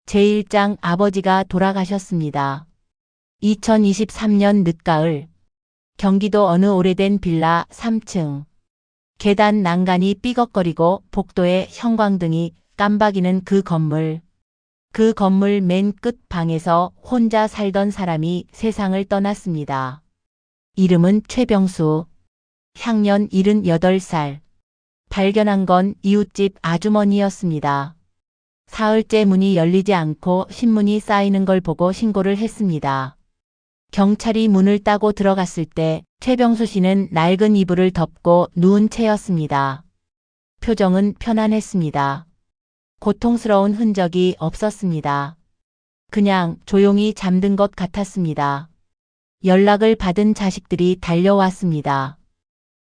제1장 아버지가 돌아가셨습니다. 2023년 늦가을 경기도 어느 오래된 빌라 3층 계단 난간이 삐걱거리고 복도에 형광등이 깜박이는 그 건물 맨 끝 방에서 혼자 살던 사람이 세상을 떠났습니다. 이름은 최병수. 향년 78살. 발견한 건 이웃집 아주머니였습니다. 사흘째 문이 열리지 않고 신문이 쌓이는 걸 보고 신고를 했습니다. 경찰이 문을 따고 들어갔을 때 최병수 씨는 낡은 이불을 덮고 누운 채였습니다. 표정은 편안했습니다. 고통스러운 흔적이 없었습니다. 그냥 조용히 잠든 것 같았습니다. 연락을 받은 자식들이 달려왔습니다.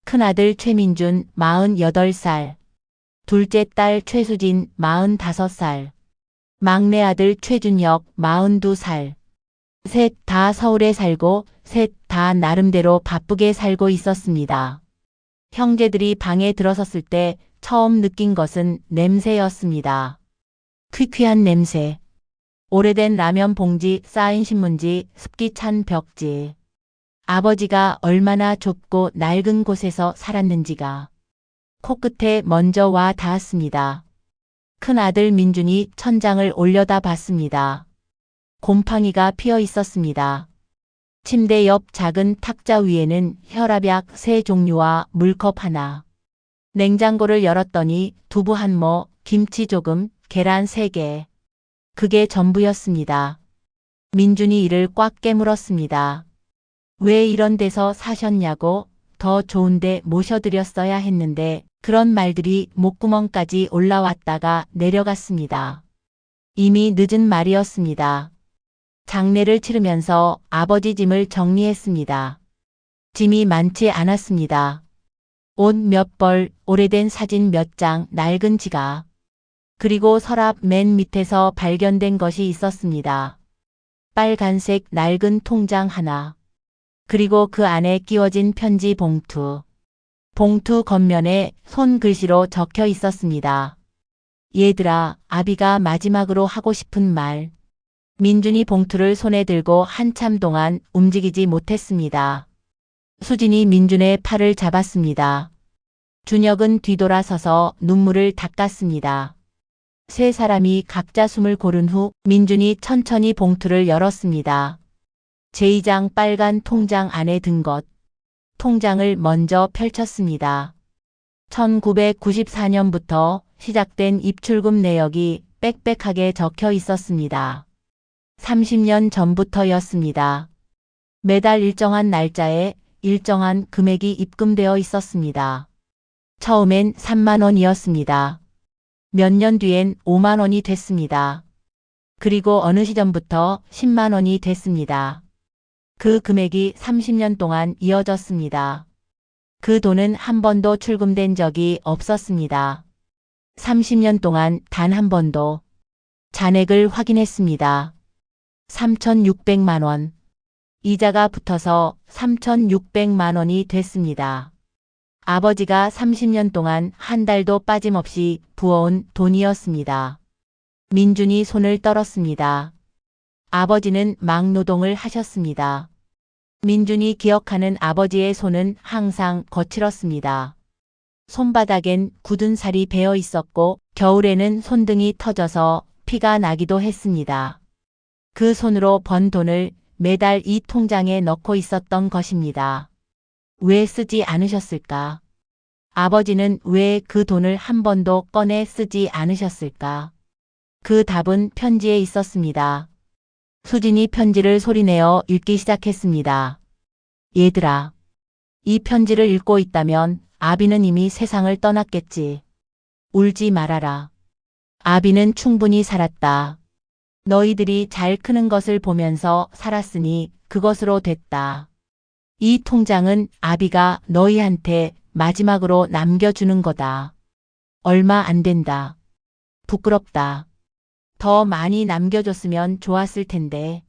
큰아들 최민준 48살, 둘째 딸 최수진 45살, 막내 아들 최준혁 42살. 셋 다 서울에 살고 셋 다 나름대로 바쁘게 살고 있었습니다. 형제들이 방에 들어섰을 때 처음 느낀 것은 냄새였습니다. 퀴퀴한 냄새. 오래된 라면 봉지, 쌓인 신문지, 습기 찬 벽지. 아버지가 얼마나 좁고 낡은 곳에서 살았는지가 코끝에 먼저 와 닿았습니다. 큰아들 민준이 천장을 올려다 봤습니다. 곰팡이가 피어 있었습니다. 침대 옆 작은 탁자 위에는 혈압약 3종류와 물컵 하나. 냉장고를 열었더니 두부 한 모, 김치 조금, 계란 3개. 그게 전부였습니다. 민준이 이를 꽉 깨물었습니다. 왜 이런 데서 사셨냐고, 더 좋은데 모셔드렸어야 했는데 그런 말들이 목구멍까지 올라왔다가 내려갔습니다. 이미 늦은 말이었습니다. 장례를 치르면서 아버지 짐을 정리했습니다. 짐이 많지 않았습니다. 옷 몇 벌, 오래된 사진 몇 장, 낡은 지갑. 그리고 서랍 맨 밑에서 발견된 것이 있었습니다. 빨간색 낡은 통장 하나. 그리고 그 안에 끼워진 편지 봉투. 봉투 겉면에 손글씨로 적혀 있었습니다. 얘들아, 아비가 마지막으로 하고 싶은 말. 민준이 봉투를 손에 들고 한참 동안 움직이지 못했습니다. 수진이 민준의 팔을 잡았습니다. 준혁은 뒤돌아서서 눈물을 닦았습니다. 세 사람이 각자 숨을 고른 후 민준이 천천히 봉투를 열었습니다. 제2장 빨간 통장 안에 든 것. 통장을 먼저 펼쳤습니다. 1994년부터 시작된 입출금 내역이 빽빽하게 적혀 있었습니다. 30년 전부터였습니다. 매달 일정한 날짜에 일정한 금액이 입금되어 있었습니다. 처음엔 3만 원이었습니다. 몇 년 뒤엔 5만 원이 됐습니다. 그리고 어느 시점부터 10만 원이 됐습니다. 그 금액이 30년 동안 이어졌습니다. 그 돈은 한 번도 출금된 적이 없었습니다. 30년 동안 단 한 번도. 잔액을 확인했습니다. 3,600만 원. 이자가 붙어서 3,600만 원이 됐습니다. 아버지가 30년 동안 한 달도 빠짐없이 부어온 돈이었습니다. 민준이 손을 떨었습니다. 아버지는 막노동을 하셨습니다. 민준이 기억하는 아버지의 손은 항상 거칠었습니다. 손바닥엔 굳은 살이 배어 있었고 겨울에는 손등이 터져서 피가 나기도 했습니다. 그 손으로 번 돈을 매달 이 통장에 넣고 있었던 것입니다. 왜 쓰지 않으셨을까? 아버지는 왜 그 돈을 한 번도 꺼내 쓰지 않으셨을까? 그 답은 편지에 있었습니다. 수진이 편지를 소리내어 읽기 시작했습니다. 얘들아, 이 편지를 읽고 있다면 아비는 이미 세상을 떠났겠지. 울지 말아라. 아비는 충분히 살았다. 너희들이 잘 크는 것을 보면서 살았으니 그것으로 됐다. 이 통장은 아비가 너희한테 마지막으로 남겨주는 거다. 얼마 안 된다. 부끄럽다. 더 많이 남겨줬으면 좋았을 텐데.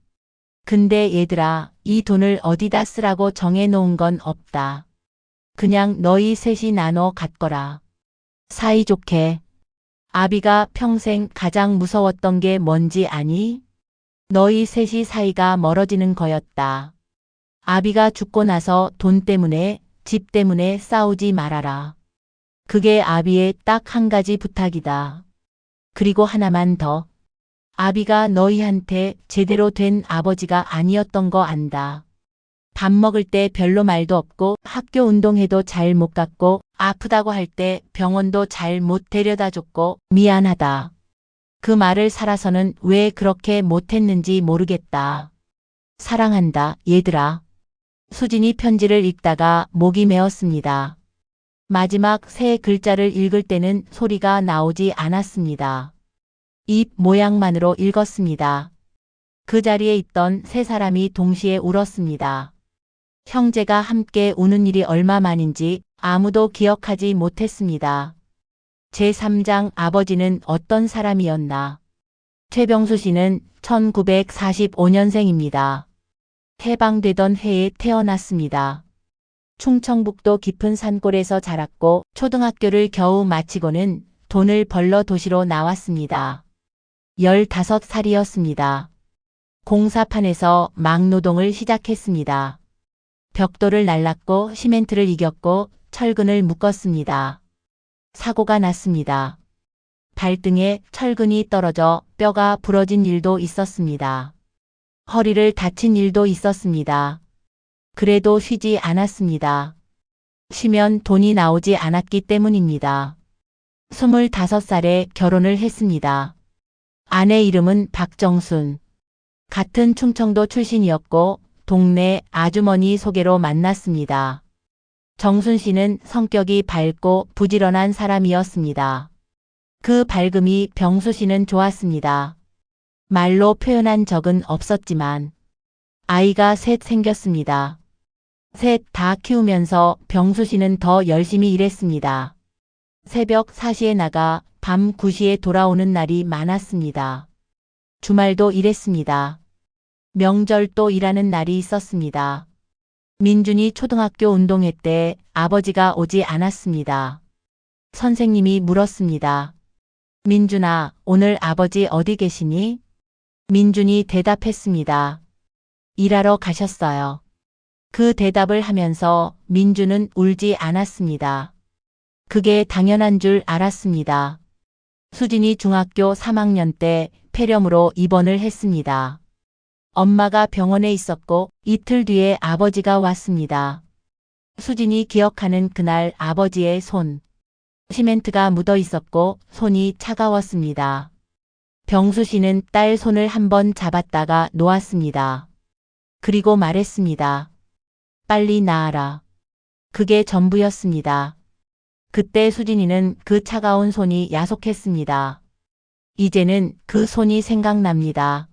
근데 얘들아, 이 돈을 어디다 쓰라고 정해놓은 건 없다. 그냥 너희 셋이 나눠 갖거라. 사이좋게. 아비가 평생 가장 무서웠던 게 뭔지 아니? 너희 셋이 사이가 멀어지는 거였다. 아비가 죽고 나서 돈 때문에, 집 때문에 싸우지 말아라. 그게 아비의 딱 한 가지 부탁이다. 그리고 하나만 더. 아비가 너희한테 제대로 된 아버지가 아니었던 거 안다. 밥 먹을 때 별로 말도 없고 학교 운동회도 잘 못 갔고 아프다고 할 때 병원도 잘 못 데려다 줬고 미안하다. 그 말을 살아서는 왜 그렇게 못했는지 모르겠다. 사랑한다, 얘들아. 수진이 편지를 읽다가 목이 메었습니다. 마지막 세 글자를 읽을 때는 소리가 나오지 않았습니다. 입 모양만으로 읽었습니다. 그 자리에 있던 세 사람이 동시에 울었습니다. 형제가 함께 우는 일이 얼마만인지 아무도 기억하지 못했습니다. 제3장 아버지는 어떤 사람이었나? 최병수 씨는 1945년생입니다. 해방되던 해에 태어났습니다. 충청북도 깊은 산골에서 자랐고 초등학교를 겨우 마치고는 돈을 벌러 도시로 나왔습니다. 15살이었습니다. 공사판에서 막노동을 시작했습니다. 벽돌을 날랐고 시멘트를 이겼고 철근을 묶었습니다. 사고가 났습니다. 발등에 철근이 떨어져 뼈가 부러진 일도 있었습니다. 허리를 다친 일도 있었습니다. 그래도 쉬지 않았습니다. 쉬면 돈이 나오지 않았기 때문입니다. 25살에 결혼을 했습니다. 아내 이름은 박정순. 같은 충청도 출신이었고 동네 아주머니 소개로 만났습니다. 정순 씨는 성격이 밝고 부지런한 사람이었습니다. 그 밝음이 병수 씨는 좋았습니다. 말로 표현한 적은 없었지만 아이가 셋 생겼습니다. 셋 다 키우면서 병수 씨는 더 열심히 일했습니다. 새벽 4시에 나가 밤 9시에 돌아오는 날이 많았습니다. 주말도 일했습니다. 명절도 일하는 날이 있었습니다. 민준이 초등학교 운동회 때 아버지가 오지 않았습니다. 선생님이 물었습니다. 민준아, 오늘 아버지 어디 계시니? 민준이 대답했습니다. 일하러 가셨어요. 그 대답을 하면서 민준은 울지 않았습니다. 그게 당연한 줄 알았습니다. 수진이 중학교 3학년 때 폐렴으로 입원을 했습니다. 엄마가 병원에 있었고 이틀 뒤에 아버지가 왔습니다. 수진이 기억하는 그날 아버지의 손. 시멘트가 묻어 있었고 손이 차가웠습니다. 병수 씨는 딸 손을 한번 잡았다가 놓았습니다. 그리고 말했습니다. 빨리 나아라. 그게 전부였습니다. 그때 수진이는 그 차가운 손이 야속했습니다. 이제는 그 손이 생각납니다.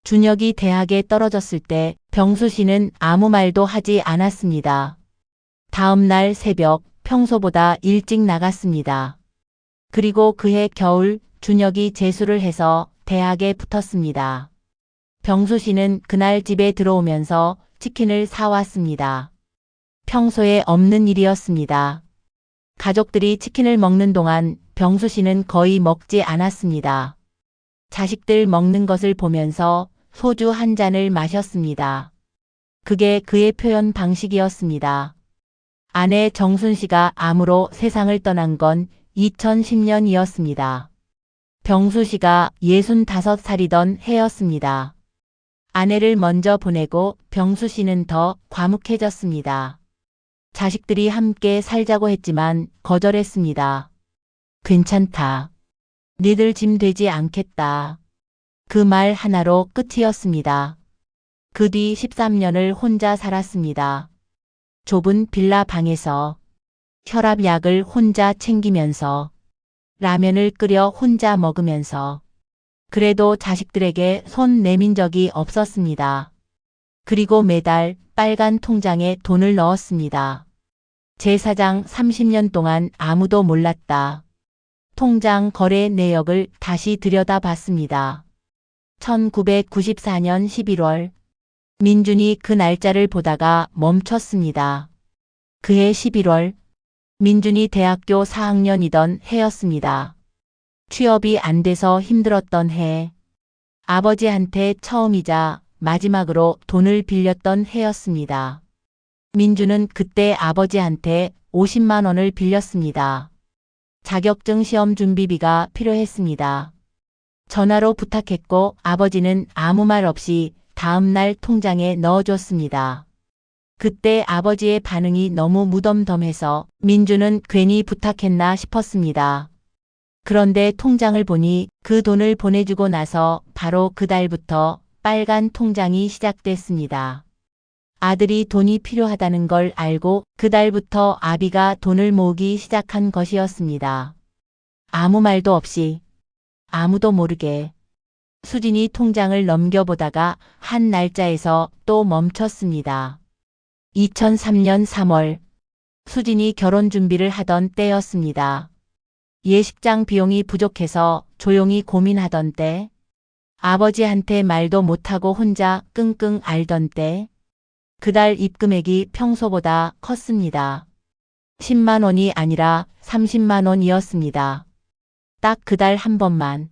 준혁이 대학에 떨어졌을 때 병수 씨는 아무 말도 하지 않았습니다. 다음 날 새벽 평소보다 일찍 나갔습니다. 그리고 그해 겨울 준혁이 재수를 해서 대학에 붙었습니다. 병수 씨는 그날 집에 들어오면서 치킨을 사왔습니다. 평소에 없는 일이었습니다. 가족들이 치킨을 먹는 동안 병수 씨는 거의 먹지 않았습니다. 자식들 먹는 것을 보면서 소주 한 잔을 마셨습니다. 그게 그의 표현 방식이었습니다. 아내 정순 씨가 암으로 세상을 떠난 건 2010년이었습니다. 병수 씨가 65살이던 해였습니다. 아내를 먼저 보내고 병수 씨는 더 과묵해졌습니다. 자식들이 함께 살자고 했지만 거절했습니다. 괜찮다. 니들 짐 되지 않겠다. 그 말 하나로 끝이었습니다. 그 뒤 13년을 혼자 살았습니다. 좁은 빌라 방에서 혈압약을 혼자 챙기면서 라면을 끓여 혼자 먹으면서 그래도 자식들에게 손 내민 적이 없었습니다. 그리고 매달 빨간 통장에 돈을 넣었습니다. 제사장 30년 동안 아무도 몰랐다. 통장 거래 내역을 다시 들여다봤습니다. 1994년 11월 민준이 그 날짜를 보다가 멈췄습니다. 그해 11월 민준이 대학교 4학년이던 해였습니다. 취업이 안 돼서 힘들었던 해. 아버지한테 처음이자 마지막으로 돈을 빌렸던 해였습니다. 민주는 그때 아버지한테 50만 원을 빌렸습니다. 자격증 시험 준비비가 필요했습니다. 전화로 부탁했고 아버지는 아무 말 없이 다음날 통장에 넣어줬습니다. 그때 아버지의 반응이 너무 무덤덤해서 민주는 괜히 부탁했나 싶었습니다. 그런데 통장을 보니 그 돈을 보내주고 나서 바로 그달부터 빨간 통장이 시작됐습니다. 아들이 돈이 필요하다는 걸 알고 그달부터 아비가 돈을 모으기 시작한 것이었습니다. 아무 말도 없이, 아무도 모르게 수진이 통장을 넘겨보다가 한 날짜에서 또 멈췄습니다. 2003년 3월 수진이 결혼 준비를 하던 때였습니다. 예식장 비용이 부족해서 조용히 고민하던 때, 아버지한테 말도 못하고 혼자 끙끙 앓던 때, 그달 입금액이 평소보다 컸습니다. 10만 원이 아니라 30만 원이었습니다. 딱 그달 한 번만.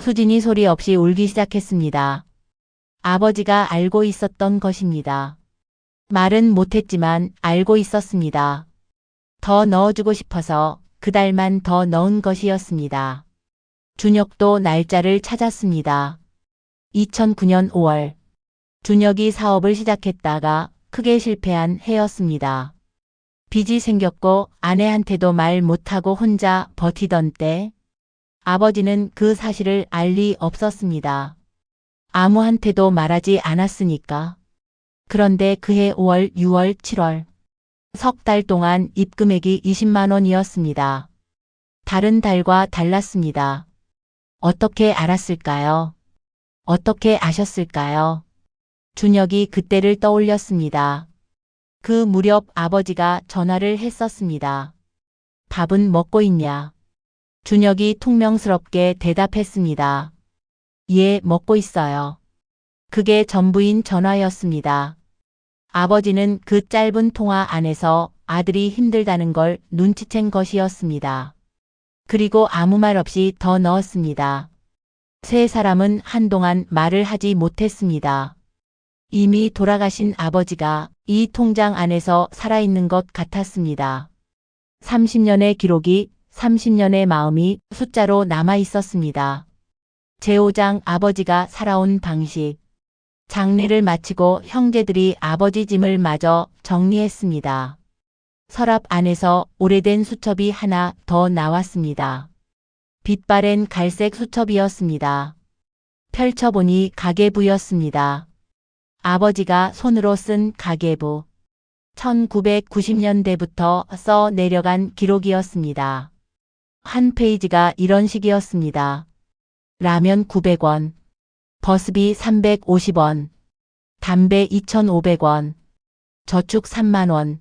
수진이 소리 없이 울기 시작했습니다. 아버지가 알고 있었던 것입니다. 말은 못했지만 알고 있었습니다. 더 넣어주고 싶어서 그달만 더 넣은 것이었습니다. 준혁도 날짜를 찾았습니다. 2009년 5월. 준혁이 사업을 시작했다가 크게 실패한 해였습니다. 빚이 생겼고 아내한테도 말 못하고 혼자 버티던 때, 아버지는 그 사실을 알 리 없었습니다. 아무한테도 말하지 않았으니까. 그런데 그해 5월, 6월, 7월. 석 달 동안 입금액이 20만 원이었습니다. 다른 달과 달랐습니다. 어떻게 알았을까요? 어떻게 아셨을까요? 준혁이 그때를 떠올렸습니다. 그 무렵 아버지가 전화를 했었습니다. 밥은 먹고 있냐? 준혁이 퉁명스럽게 대답했습니다. 예, 먹고 있어요. 그게 전부인 전화였습니다. 아버지는 그 짧은 통화 안에서 아들이 힘들다는 걸 눈치챈 것이었습니다. 그리고 아무 말 없이 더 넣었습니다. 세 사람은 한동안 말을 하지 못했습니다. 이미 돌아가신 아버지가 이 통장 안에서 살아있는 것 같았습니다. 30년의 기록이 30년의 마음이 숫자로 남아 있었습니다. 제5장 아버지가 살아온 방식. 장례를 마치고 형제들이 아버지 짐을 마저 정리했습니다. 서랍 안에서 오래된 수첩이 하나 더 나왔습니다. 빛바랜 갈색 수첩이었습니다. 펼쳐보니 가계부였습니다. 아버지가 손으로 쓴 가계부. 1990년대부터 써 내려간 기록이었습니다. 한 페이지가 이런 식이었습니다. 라면 900원, 버스비 350원, 담배 2,500원, 저축 3만 원.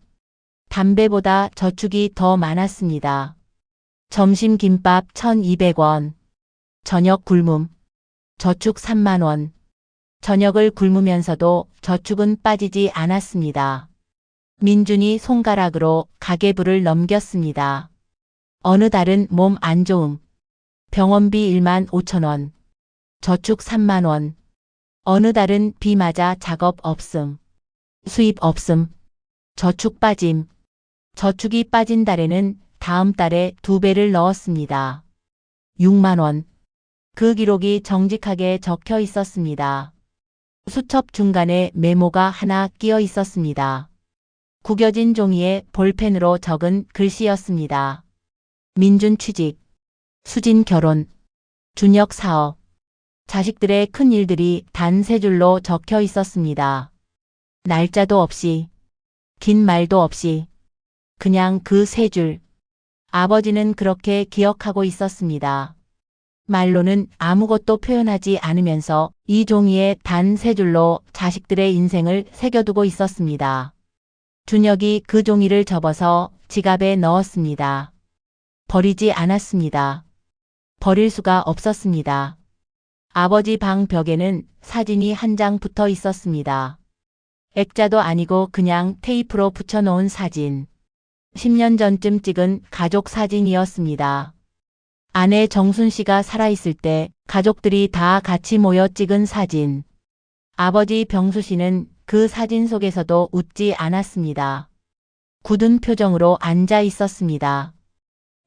담배보다 저축이 더 많았습니다. 점심 김밥 1,200원, 저녁 굶음, 저축 3만 원. 저녁을 굶으면서도 저축은 빠지지 않았습니다. 민준이 손가락으로 가계부를 넘겼습니다. 어느 달은 몸 안 좋음. 병원비 1만 5천 원. 저축 3만 원. 어느 달은 비 맞아 작업 없음. 수입 없음. 저축 빠짐. 저축이 빠진 달에는 다음 달에 2배를 넣었습니다. 6만 원. 그 기록이 정직하게 적혀 있었습니다. 수첩 중간에 메모가 하나 끼어 있었습니다. 구겨진 종이에 볼펜으로 적은 글씨였습니다. 민준 취직, 수진 결혼, 준혁 사업. 자식들의 큰 일들이 단 3줄로 적혀 있었습니다. 날짜도 없이, 긴 말도 없이, 그냥 그 3줄. 아버지는 그렇게 기억하고 있었습니다. 말로는 아무것도 표현하지 않으면서 이 종이에 단 3줄로 자식들의 인생을 새겨두고 있었습니다. 준혁이 그 종이를 접어서 지갑에 넣었습니다. 버리지 않았습니다. 버릴 수가 없었습니다. 아버지 방 벽에는 사진이 한 장 붙어 있었습니다. 액자도 아니고 그냥 테이프로 붙여놓은 사진. 10년 전쯤 찍은 가족 사진이었습니다. 아내 정순 씨가 살아있을 때 가족들이 다 같이 모여 찍은 사진. 아버지 병수 씨는 그 사진 속에서도 웃지 않았습니다. 굳은 표정으로 앉아 있었습니다.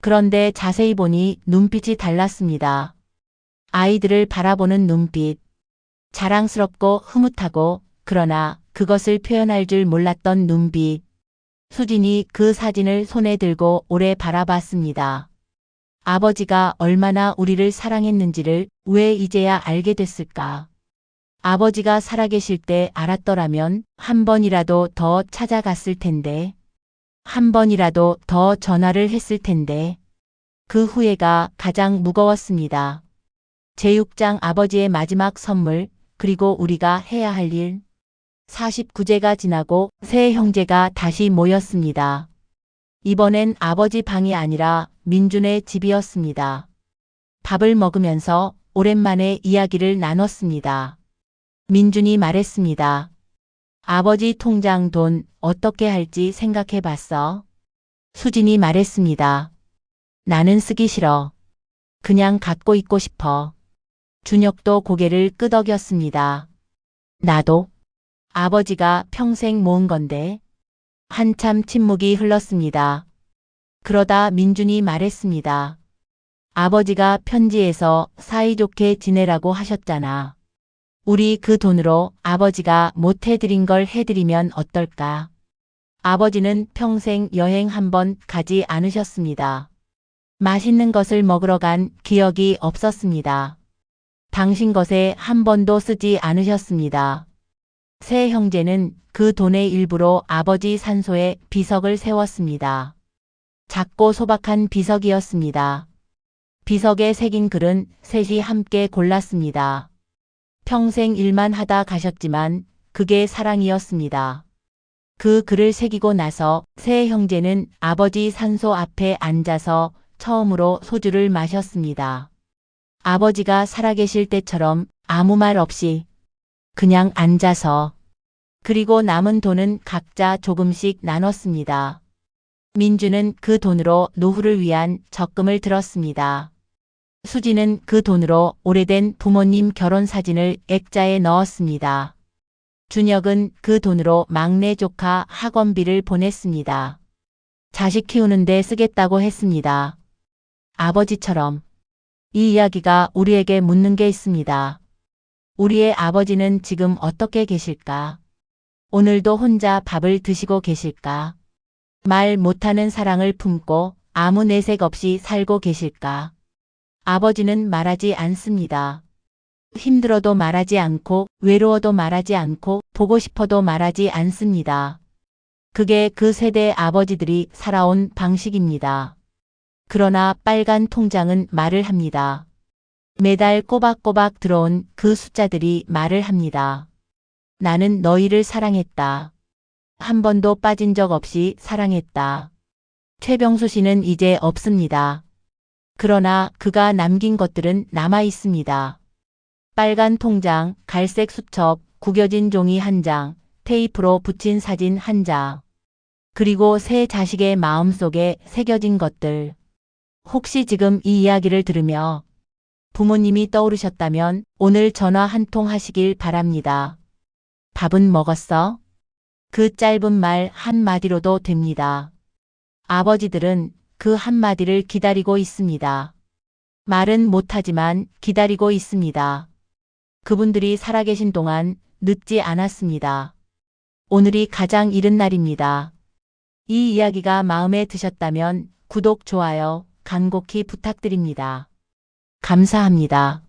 그런데 자세히 보니 눈빛이 달랐습니다. 아이들을 바라보는 눈빛. 자랑스럽고 흐뭇하고 그러나 그것을 표현할 줄 몰랐던 눈빛. 수진이 그 사진을 손에 들고 오래 바라봤습니다. 아버지가 얼마나 우리를 사랑했는지를 왜 이제야 알게 됐을까? 아버지가 살아계실 때 알았더라면 한 번이라도 더 찾아갔을 텐데. 한 번이라도 더 전화를 했을 텐데. 그 후회가 가장 무거웠습니다. 제6장 아버지의 마지막 선물, 그리고 우리가 해야 할 일. 49제가 지나고 세 형제가 다시 모였습니다. 이번엔 아버지 방이 아니라 민준의 집이었습니다. 밥을 먹으면서 오랜만에 이야기를 나눴습니다. 민준이 말했습니다. 아버지 통장 돈 어떻게 할지 생각해 봤어? 수진이 말했습니다. 나는 쓰기 싫어. 그냥 갖고 있고 싶어. 준혁도 고개를 끄덕였습니다. 나도. 아버지가 평생 모은 건데. 한참 침묵이 흘렀습니다. 그러다 민준이 말했습니다. 아버지가 편지에서 사이좋게 지내라고 하셨잖아. 우리 그 돈으로 아버지가 못 해드린 걸 해드리면 어떨까? 아버지는 평생 여행 한 번 가지 않으셨습니다. 맛있는 것을 먹으러 간 기억이 없었습니다. 당신 것에 한 번도 쓰지 않으셨습니다. 세 형제는 그 돈의 일부로 아버지 산소에 비석을 세웠습니다. 작고 소박한 비석이었습니다. 비석에 새긴 글은 셋이 함께 골랐습니다. 평생 일만 하다 가셨지만 그게 사랑이었습니다. 그 글을 새기고 나서 세 형제는 아버지 산소 앞에 앉아서 처음으로 소주를 마셨습니다. 아버지가 살아계실 때처럼 아무 말 없이 그냥 앉아서. 그리고 남은 돈은 각자 조금씩 나눴습니다. 민주는 그 돈으로 노후를 위한 적금을 들었습니다. 수지는 그 돈으로 오래된 부모님 결혼 사진을 액자에 넣었습니다. 준혁은 그 돈으로 막내 조카 학원비를 보냈습니다. 자식 키우는데 쓰겠다고 했습니다. 아버지처럼. 이 이야기가 우리에게 묻는 게 있습니다. 우리의 아버지는 지금 어떻게 계실까? 오늘도 혼자 밥을 드시고 계실까? 말 못하는 사랑을 품고 아무 내색 없이 살고 계실까? 아버지는 말하지 않습니다. 힘들어도 말하지 않고 외로워도 말하지 않고 보고 싶어도 말하지 않습니다. 그게 그 세대 아버지들이 살아온 방식입니다. 그러나 빨간 통장은 말을 합니다. 매달 꼬박꼬박 들어온 그 숫자들이 말을 합니다. 나는 너희를 사랑했다. 한 번도 빠진 적 없이 사랑했다. 최병수 씨는 이제 없습니다. 그러나 그가 남긴 것들은 남아 있습니다. 빨간 통장, 갈색 수첩, 구겨진 종이 한 장, 테이프로 붙인 사진 한 장. 그리고 세 자식의 마음속에 새겨진 것들. 혹시 지금 이 이야기를 들으며 부모님이 떠오르셨다면 오늘 전화 한 통 하시길 바랍니다. 밥은 먹었어? 그 짧은 말 한마디로도 됩니다. 아버지들은 그 한마디를 기다리고 있습니다. 말은 못하지만 기다리고 있습니다. 그분들이 살아계신 동안 늦지 않았습니다. 오늘이 가장 이른 날입니다. 이 이야기가 마음에 드셨다면 구독, 좋아요, 간곡히 부탁드립니다. 감사합니다.